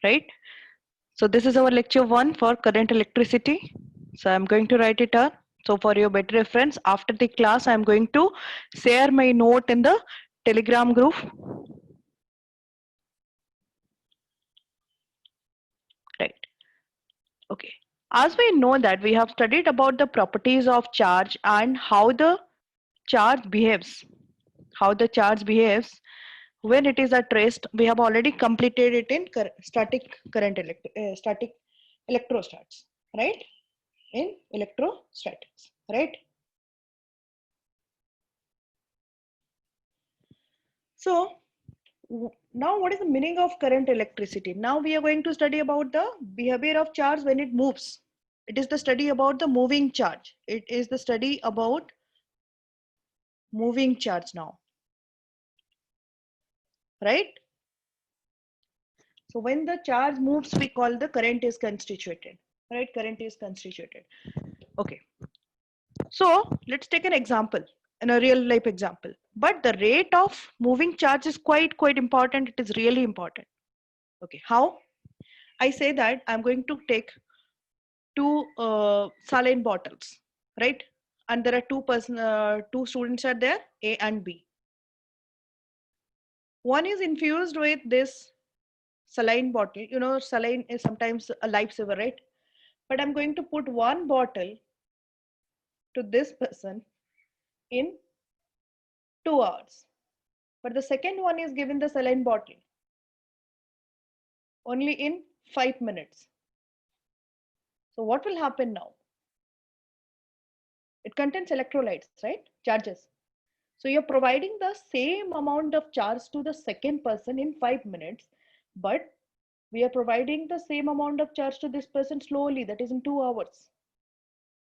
right? So this is our lecture 1 for current electricity. So I'm going to write it up. So for your better reference, after the class, I'm going to share my note in the Telegram group. Right. Okay. As we know that we have studied about the properties of charge and how the charge behaves. How the charge behaves when it is at rest. We have already completed it in static electrostats, right? In electrostatics, right? So now what is the meaning of current electricity? Now we are going to study about the behavior of charge when it moves. It is the study about the moving charge. It is the study about moving charge now, right? So when the charge moves, we call the current is constituted, right? Current is constituted. Okay. So let's take an example, in a real life example. But the rate of moving charge is quite important. It is really important. Okay. How? I say that I'm going to take two saline bottles, right? And there are two students are there, A and B. One is infused with this saline bottle. You know, saline is sometimes a lifesaver, right? But I'm going to put one bottle to this person in 2 hours. But the second one is given the saline bottle only in 5 minutes. So what will happen now? It contains electrolytes, right? Charges. So you're providing the same amount of charge to the second person in 5 minutes, but we are providing the same amount of charge to this person slowly, that is in 2 hours.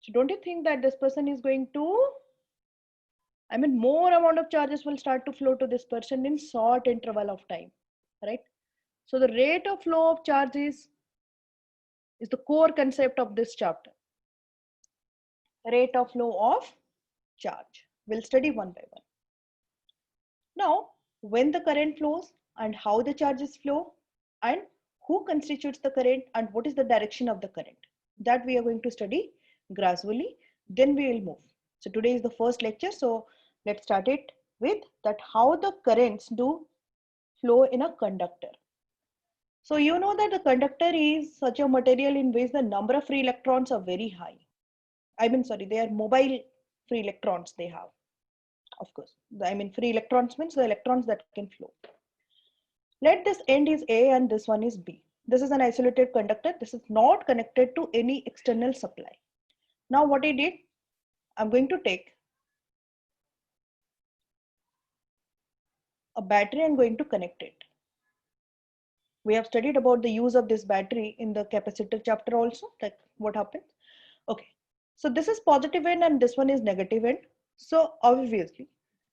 So don't you think that this person is going to, more amount of charges will start to flow to this person in short interval of time, right? So the rate of flow of charge is the core concept of this chapter. Rate of flow of charge. We'll study one by one. Now, when the current flows and how the charges flow and who constitutes the current and what is the direction of the current, that we are going to study gradually. Then we will move. So today is the first lecture. So let's start it with that how the currents do flow in a conductor. So you know that the conductor is such a material in which the number of free electrons are very high. They are mobile free electrons they have. Of course, free electrons means the electrons that can flow. Let this end is A and this one is B. This is an isolated conductor. This is not connected to any external supply. Now what I did, I'm going to take a battery and going to connect it. We have studied about the use of this battery in the capacitor chapter also, like what happens. Okay, so this is positive end and this one is negative end. So obviously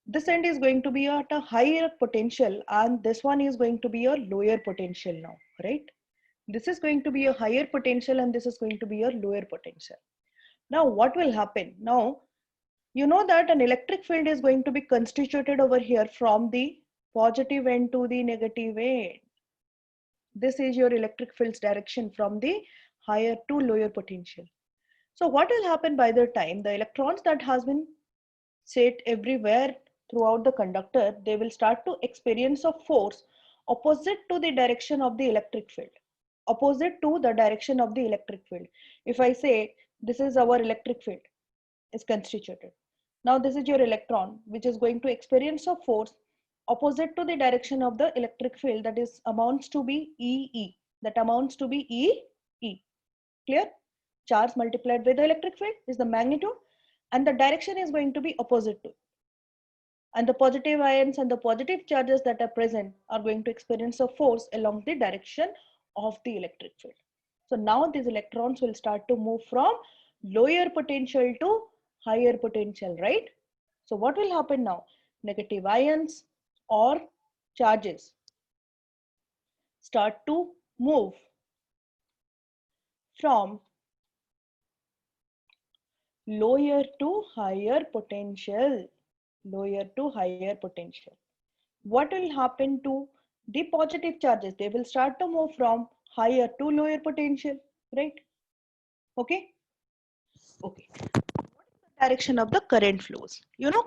this end is going to be at a higher potential and this one is going to be a lower potential now, right? This is going to be a higher potential and this is going to be a lower potential. Now what will happen? Now you know that an electric field is going to be constituted over here from the positive end to the negative end. This is your electric field's direction from the higher to lower potential. So what will happen by the time the electrons that has been set everywhere throughout the conductor, they will start to experience a force opposite to the direction of the electric field. Opposite to the direction of the electric field. If I say this is our electric field is constituted. Now this is your electron which is going to experience a force opposite to the direction of the electric field, that is amounts to be EE. That amounts to be EE. Clear? Charge multiplied by the electric field is the magnitude and the direction is going to be opposite to it. And the positive ions and the positive charges that are present are going to experience a force along the direction of the electric field. So now these electrons will start to move from lower potential to higher potential, right? So what will happen now? Negative ions or charges start to move from lower to higher potential. Lower to higher potential. What will happen to the positive charges? They will start to move from higher to lower potential, right? Okay. Okay. What is the direction of the current flows? You know,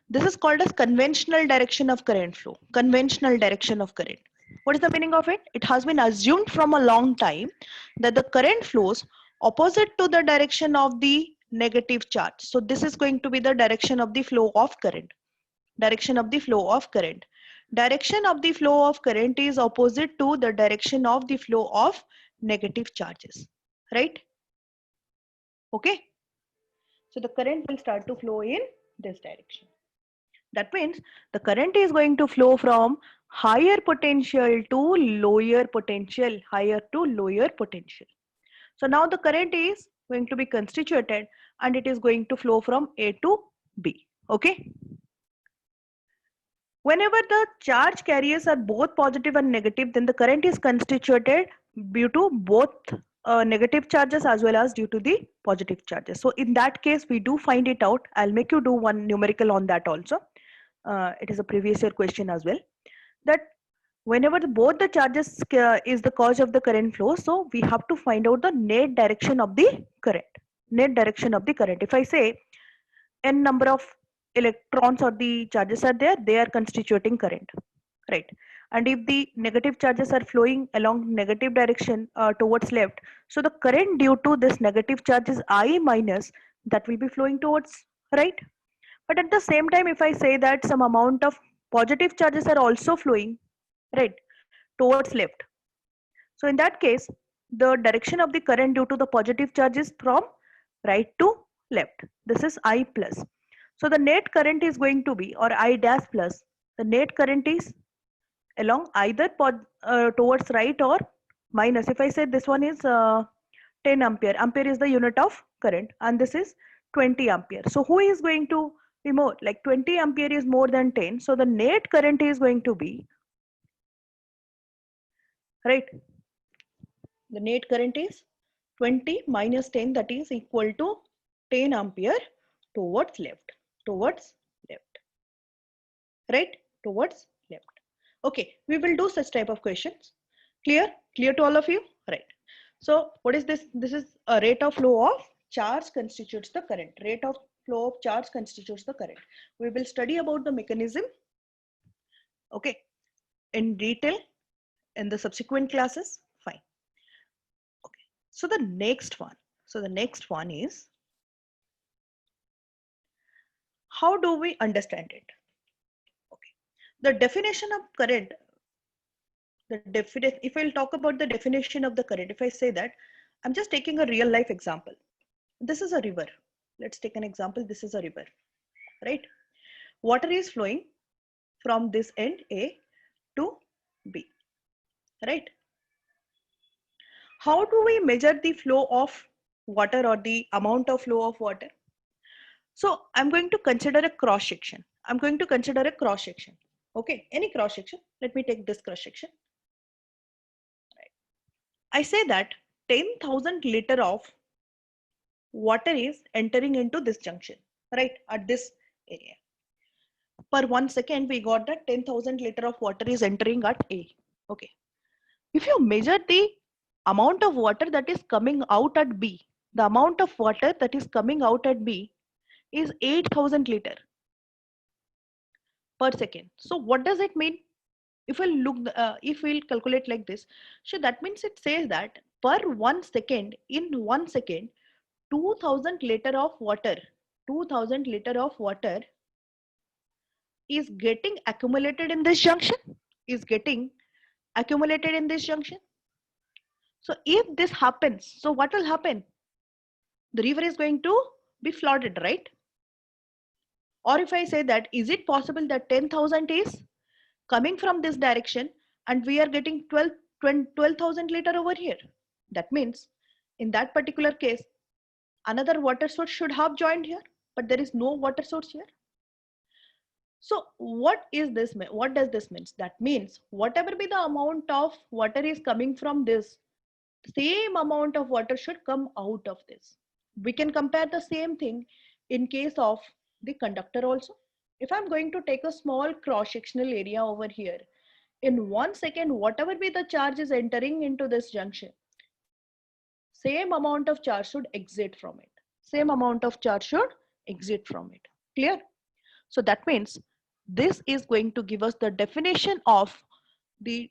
this is called as conventional direction of current flow. Conventional direction of current. What is the meaning of it? It has been assumed from a long time that the current flows opposite to the direction of the negative charge. So this is going to be the direction of the flow of current. Direction of the flow of current. Direction of the flow of current is opposite to the direction of the flow of negative charges. Right? Okay. So the current will start to flow in this direction. That means the current is going to flow from higher potential to lower potential, higher to lower potential. So now the current is going to be constituted and it is going to flow from A to B. Okay. Whenever the charge carriers are both positive and negative, then the current is constituted due to both negative charges as well as due to the positive charges. So in that case, we do find it out. I'll make you do one numerical on that also. It is a previous year question as well. That whenever both the charges is the cause of the current flow, so we have to find out the net direction of the current. Net direction of the current. If I say n number of electrons or the charges are there, they are constituting current, right? And if the negative charges are flowing along negative direction towards left, so the current due to this negative charge is I minus, that will be flowing towards right. But at the same time, if I say that some amount of positive charges are also flowing right towards left, so in that case the direction of the current due to the positive charge is from right to left. This is I plus. So the net current is going to be, or I dash plus, the net current is along either towards right or minus. If I say this one is 10 ampere, ampere is the unit of current and this is 20 ampere. So who is going to be more, like 20 ampere is more than 10. So the net current is going to be, right? The net current is 20 minus 10, that is equal to 10 ampere towards left, right? Towards left. Okay, we will do such type of questions. Clear? Clear to all of you? Right. So what is this? This is a rate of flow of charge constitutes the current. Rate of flow of charge constitutes the current. We will study about the mechanism, okay, in detail in the subsequent classes. Fine. Okay. So the next one is, how do we understand it? Okay. The definition of current, if I'll talk about the definition of the current, if I say that, I'm just taking a real life example. This is a river. Let's take an example. This is a river, right? Water is flowing from this end A to B, right? How do we measure the flow of water or the amount of flow of water? So I'm going to consider a cross section. Okay, any cross section. Let me take this cross section. Right. I say that 10,000 liter of water is entering into this junction, right, at this area. Per 1 second, we got that 10,000 liter of water is entering at A. Okay. If you measure the amount of water that is coming out at B, the amount of water that is coming out at B is 8,000 liter per second. So what does it mean? If we look, if we'll calculate like this, so that means it says that per 1 second, in 1 second, 2,000 liter of water, 2,000 liter of water is getting accumulated in this junction, So if this happens, so what will happen? The river is going to be flooded, right? Or if I say that, is it possible that 10,000 is coming from this direction and we are getting 12,000 liter over here? That means in that particular case, another water source should have joined here, but there is no water source here. So what is this? What does this mean? That means whatever be the amount of water is coming from this, same amount of water should come out of this. We can compare the same thing in case of the conductor also. If I'm going to take a small cross-sectional area over here, in 1 second, whatever be the charge is entering into this junction, same amount of charge should exit from it. Same amount of charge should exit from it. Clear? So that means this is going to give us the definition of the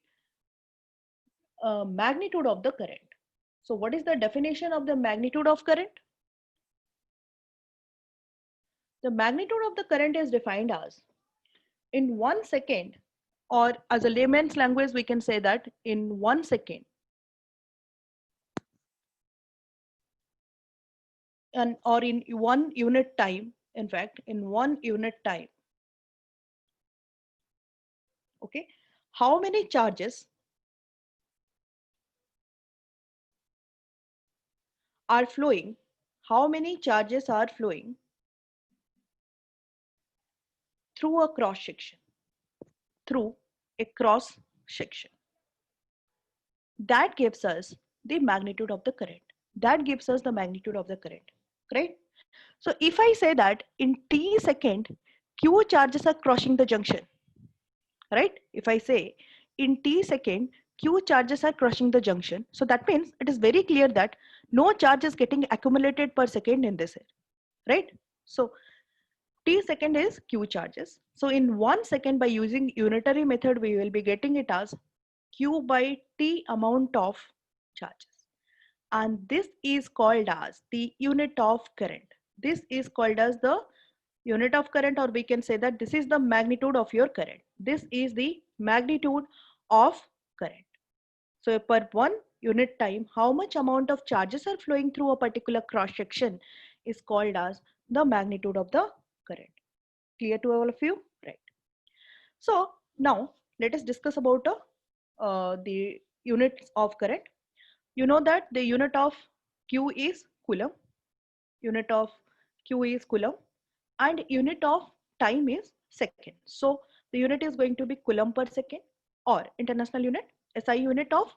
magnitude of the current. So what is the definition of the magnitude of current? The magnitude of the current is defined as in 1 second, or as a layman's language, we can say that in 1 second, and or in 1 unit time, in fact, in 1 unit time, okay, how many charges are flowing, how many charges are flowing through a cross section, through a cross section. That gives us the magnitude of the current. That gives us the magnitude of the current, right? So if I say that in t second, q charges are crossing the junction, right? If I say in t second, q charges are crossing the junction, so that means it is very clear that no charge is getting accumulated per second in this air, right? So t second is q charges. So in 1 second, by using unitary method, we will be getting it as q by t amount of charges. And this is called as the unit of current. This is called as the unit of current, or we can say that this is the magnitude of your current. This is the magnitude of current. So per 1 unit time, how much amount of charges are flowing through a particular cross section is called as the magnitude of the current. Clear to all of you? Right. So now let us discuss about the units of current. You know that the unit of Q is coulomb, unit of Q is coulomb, and unit of time is second. So the unit is going to be coulomb per second, or international unit. SI unit of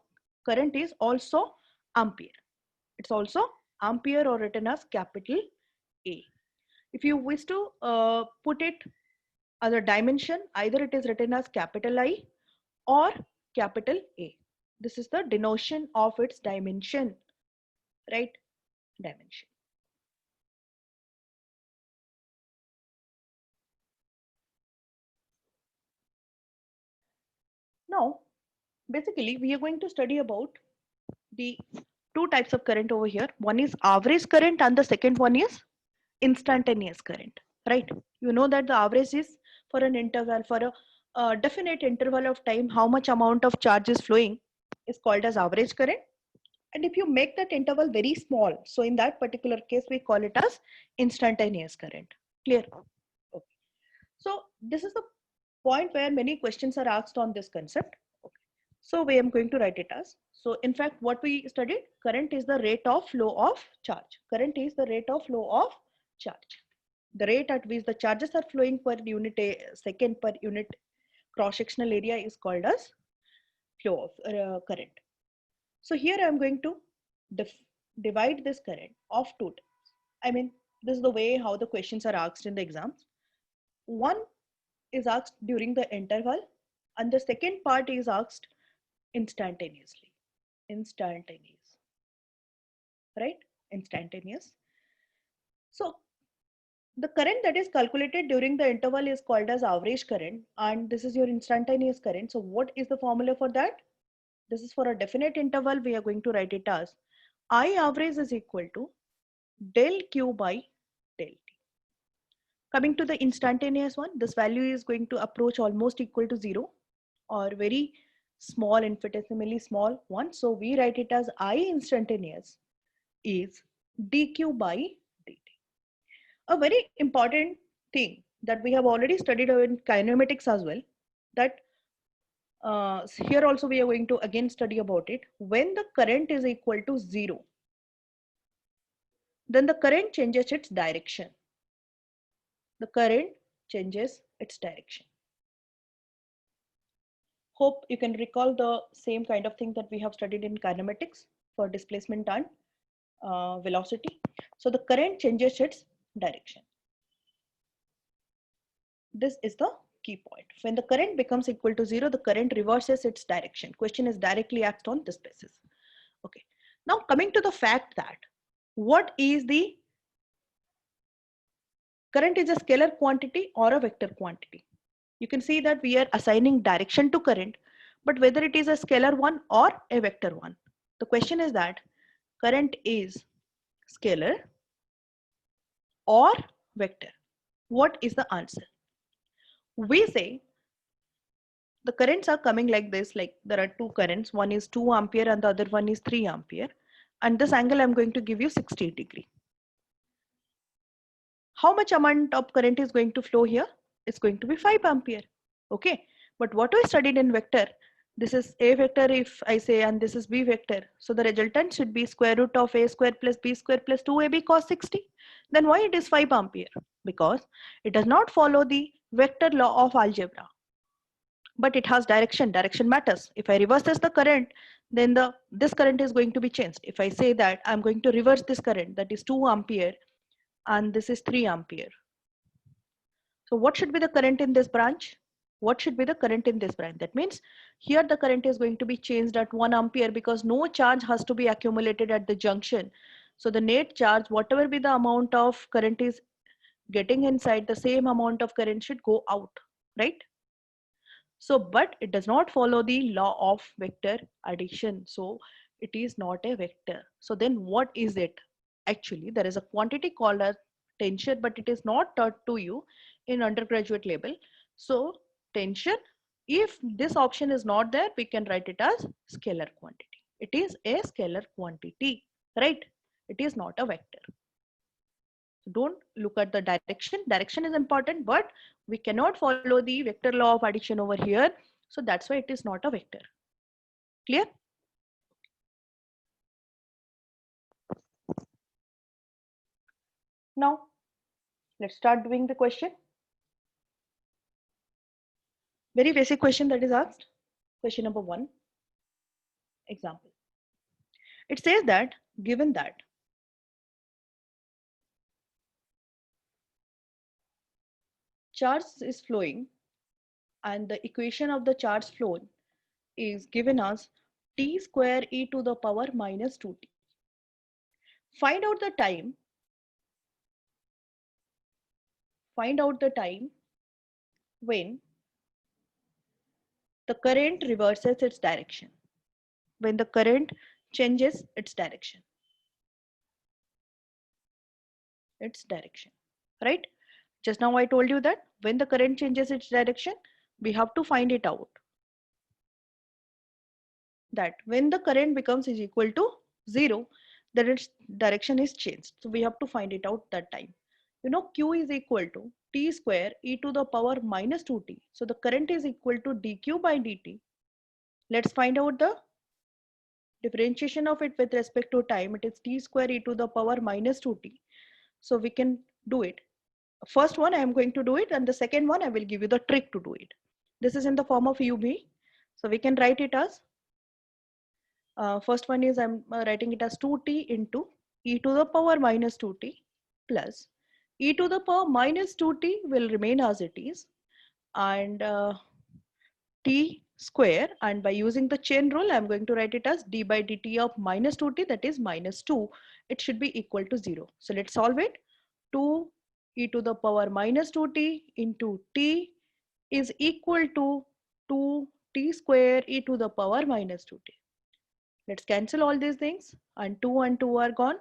current is also ampere. It's also ampere, or written as capital A. If you wish to put it as a dimension, either it is written as capital I or capital A. This is the denotation of its dimension, right? Dimension. Now, basically, we are going to study about the two types of current over here. One is average current and the second one is instantaneous current, right? You know that the average is for an interval, for a definite interval of time, how much amount of charge is flowing is called as average current. And if you make that interval very small, so in that particular case, we call it as instantaneous current. Clear? Okay. So this is the point where many questions are asked on this concept. Okay. So we am going to write it as, so in fact, what we studied, current is the rate of flow of charge. Current is the rate of flow of charge. The rate at which the charges are flowing per unit second per unit cross-sectional area is called as flow of current. So here I am going to divide this current of two types. I mean, this is the way how the questions are asked in the exams. One is asked during the interval, and the second part is asked instantaneously. Instantaneous, right? Instantaneous. So the current that is calculated during the interval is called as average current, and this is your instantaneous current. So what is the formula for that? This is for a definite interval. We are going to write it as I average is equal to del Q by del T. Coming to the instantaneous one, this value is going to approach almost equal to 0, or very small, infinitesimally small one. So we write it as I instantaneous is dq by dt. A very important thing that we have already studied in kinematics as well, that here also we are going to again study about it. When the current is equal to 0, then the current changes its direction. The current changes its direction. Hope you can recall the same kind of thing that we have studied in kinematics for displacement and velocity. So the current changes its direction. This is the key point. When the current becomes equal to 0, the current reverses its direction. Question is directly asked on this basis. Okay. Now coming to the fact that what is the current is a scalar quantity or a vector quantity. You can see that we are assigning direction to current, but whether it is a scalar one or a vector one. The question is that current is scalar or vector. What is the answer? We say the currents are coming like this, like there are two currents, one is 2 ampere and the other one is 3 ampere, and this angle I'm going to give you 60 degree. How much amount of current is going to flow here? It's going to be 5 ampere. Okay, but what we studied in vector, this is a vector if I say, and this is b vector, so the resultant should be square root of a square plus b square plus 2ab cos 60. Then why it is 5 ampere? Because it does not follow the vector law of algebra, but it has direction. Direction matters. If I reverse the current, then this current is going to be changed. If I say that I'm going to reverse this current, that is 2 ampere and this is 3 ampere. So what should be the current in this branch? What should be the current in this branch? That means here the current is going to be changed at 1 ampere because no charge has to be accumulated at the junction. So the net charge, whatever be the amount of current is getting inside, the same amount of current should go out, right? So, but it does not follow the law of vector addition. So it is not a vector. So then what is it? Actually, there is a quantity called as tension, but it is not taught to you in undergraduate level. So tension, if this option is not there, we can write it as scalar quantity. It is a scalar quantity, right? It is not a vector. Don't look at the direction. Direction is important, but we cannot follow the vector law of addition over here. So that's why it is not a vector. Clear? Now, let's start doing the question. Very basic question that is asked. Question number 1. Example. It says that given that charge is flowing and the equation of the charge flow is given as t square e to the power minus 2t. Find out the time. Find out the time when the current reverses its direction. When the current changes its direction. Its direction, right? Just now I told you that when the current changes its direction, we have to find it out. That when the current becomes is equal to 0, then its direction is changed. So we have to find it out that time. You know, Q is equal to t square e to the power minus 2t. So the current is equal to dq by dt. Let's find out the differentiation of it with respect to time. It is t square e to the power minus 2t. So we can do it. First one I am going to do it, and the second one I will give you the trick to do it. This is in the form of UB. So we can write it as, first one is I'm writing it as 2t into e to the power minus 2t plus e to the power minus 2t will remain as it is, and t square, and by using the chain rule I'm going to write it as d by dt of minus 2t, that is minus 2. It should be equal to 0. So let's solve it. 2 e to the power minus 2t into t is equal to 2t square e to the power minus 2t. Let's cancel all these things, and 2 are gone.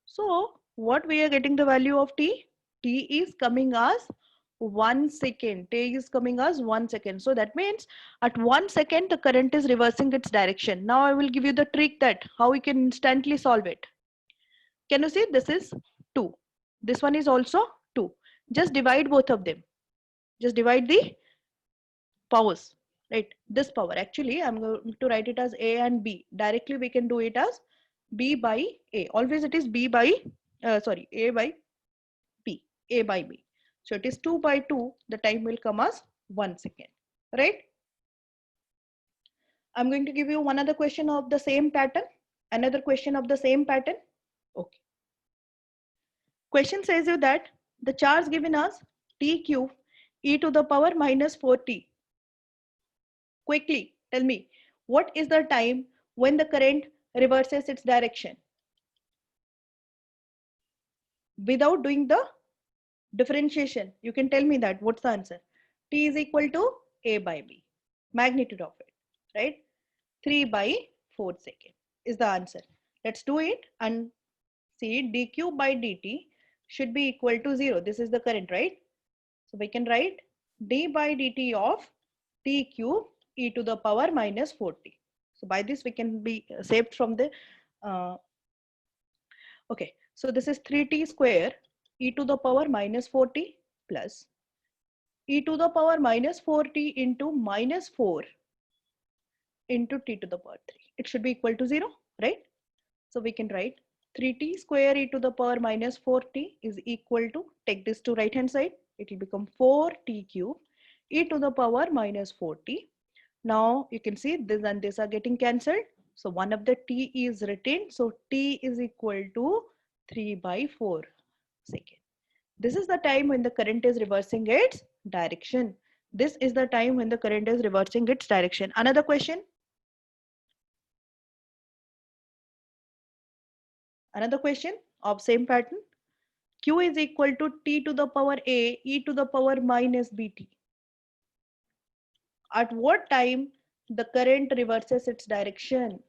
So what we are getting the value of t? T is coming as 1 second. T is coming as 1 second. So that means at 1 second the current is reversing its direction. Now I will give you the trick that how we can instantly solve it. Can you see this is 2. This one is also 2. Just divide both of them. Just divide the powers, right? This power, actually I'm going to write it as a and b. Directly we can do it as b by a. Always it is b by a by b, a by b. So it is 2 by 2. The time will come as 1 second, right? I'm going to give you one other question of the same pattern. Another question of the same pattern. Okay. Question says you that the charge given as t cube e to the power minus 4t. Quickly tell me, what is the time when the current reverses its direction? Without doing the differentiation, you can tell me that. What's the answer? T is equal to A by B. Magnitude of it, right? 3 by 4 second is the answer. Let's do it and see. dq by dt should be equal to 0. This is the current, right? So we can write d by dt of t cube e to the power minus 4t. So by this we can be saved from the okay. So this is 3t square e to the power minus 4t plus e to the power minus 4t into minus 4 into t to the power 3. It should be equal to 0, right? So we can write 3t square e to the power minus 4t is equal to, take this to right hand side, it will become 4t cube e to the power minus 4t. Now you can see this and this are getting cancelled. So one of the t is retained. So t is equal to 3 by 4 second. This is the time when the current is reversing its direction. This is the time when the current is reversing its direction. Another question. Another question of same pattern. Q is equal to t to the power a e to the power minus bt. At what time the current reverses its direction?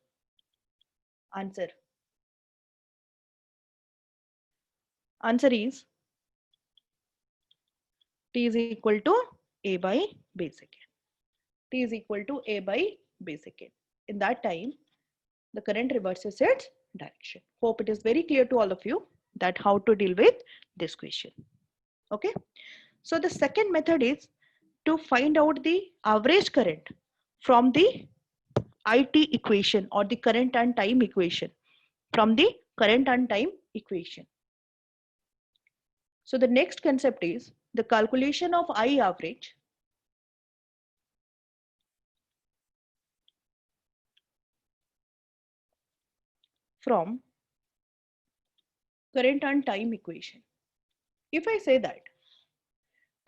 Answer. Answer is t is equal to a by b second. T is equal to a by b second. In that time, the current reverses its direction. Hope it is very clear to all of you that how to deal with this question. Okay. So the second method is to find out the average current from the IT equation or the current and time equation. From the current and time equation. So the next concept is the calculation of I average from current and time equation. If I say that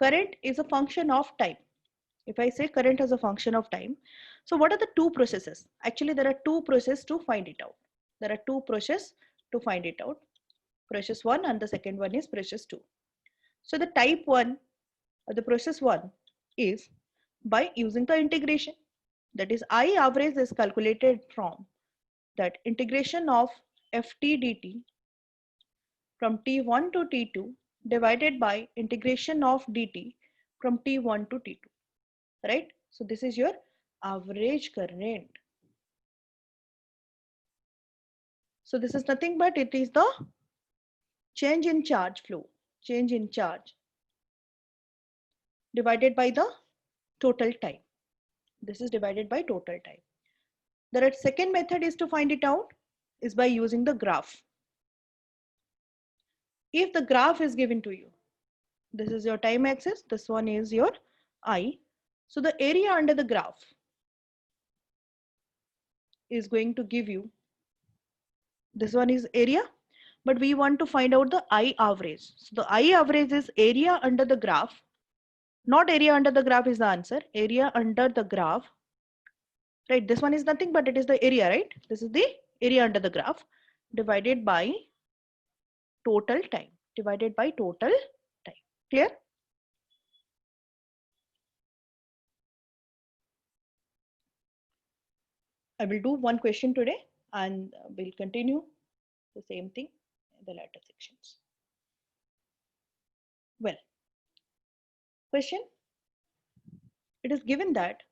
current is a function of time, if I say current as a function of time, so what are the two processes? Actually, there are two processes to find it out. There are two processes to find it out. Process 1 and the second one is process 2. So the type 1 or the process 1 is by using the integration. That is, I average is calculated from that integration of ft dt from t1 to t2 divided by integration of dt from t1 to t2, right? So this is your average current. So this is nothing but it is the change in charge flow, change in charge divided by the total time. This is divided by total time. The second method is to find it out is by using the graph. If the graph is given to you, this is your time axis, this one is your I. So the area under the graph is going to give you, this one is area, but we want to find out the I average. So the I average is area under the graph, not area under the graph is the answer, area under the graph, right? This one is nothing but it is the area, right? This is the area under the graph divided by total time, divided by total time. Clear? I will do one question today and we'll continue the same thing in the later sections. Well, question, it is given that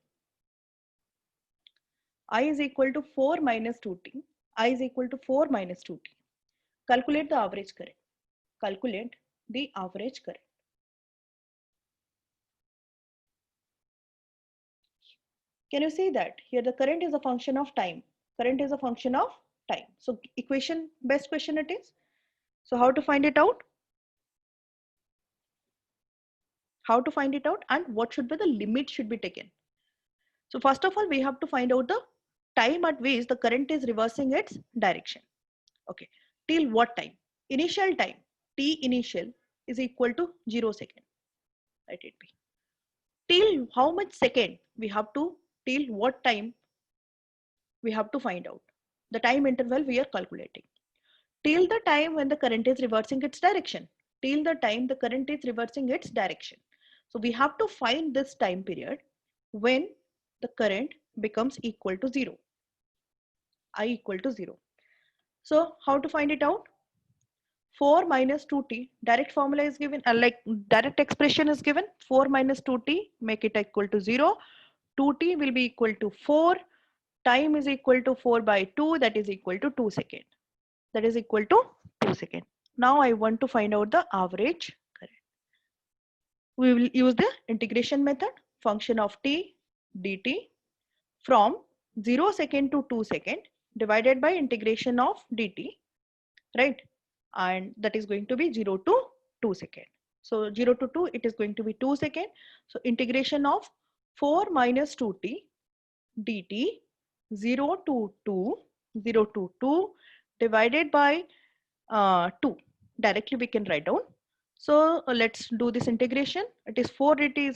I is equal to 4 minus 2t, I is equal to 4 minus 2t. Calculate the average current. Calculate the average current. Can you see that here the current is a function of time. Current is a function of time. So equation, best question it is. So how to find it out? How to find it out and what should be the limit should be taken. So first of all, we have to find out the time at which the current is reversing its direction. Okay, till what time? Initial time, T initial is equal to 0 second. Let it be. till how much second we have to, till what time we have to find out. The time interval we are calculating. Till the time when the current is reversing its direction. Till the time the current is reversing its direction. So we have to find this time period when the current becomes equal to 0. I equal to 0. So how to find it out? 4 minus 2t, direct formula is given, like direct expression is given. 4 minus 2t, make it equal to 0. 2t will be equal to 4. Time is equal to 4 by 2, that is equal to 2 seconds. That is equal to 2 seconds. Now I want to find out the average current. We will use the integration method, function of t dt from 0 second to 2 second divided by integration of dt, right? And that is going to be 0 to 2 second. So 0 to 2, it is going to be 2 second. So integration of 4 minus 2t dt 0 to 2 divided by 2. Directly we can write down. So let's do this integration. It is 4 dt is going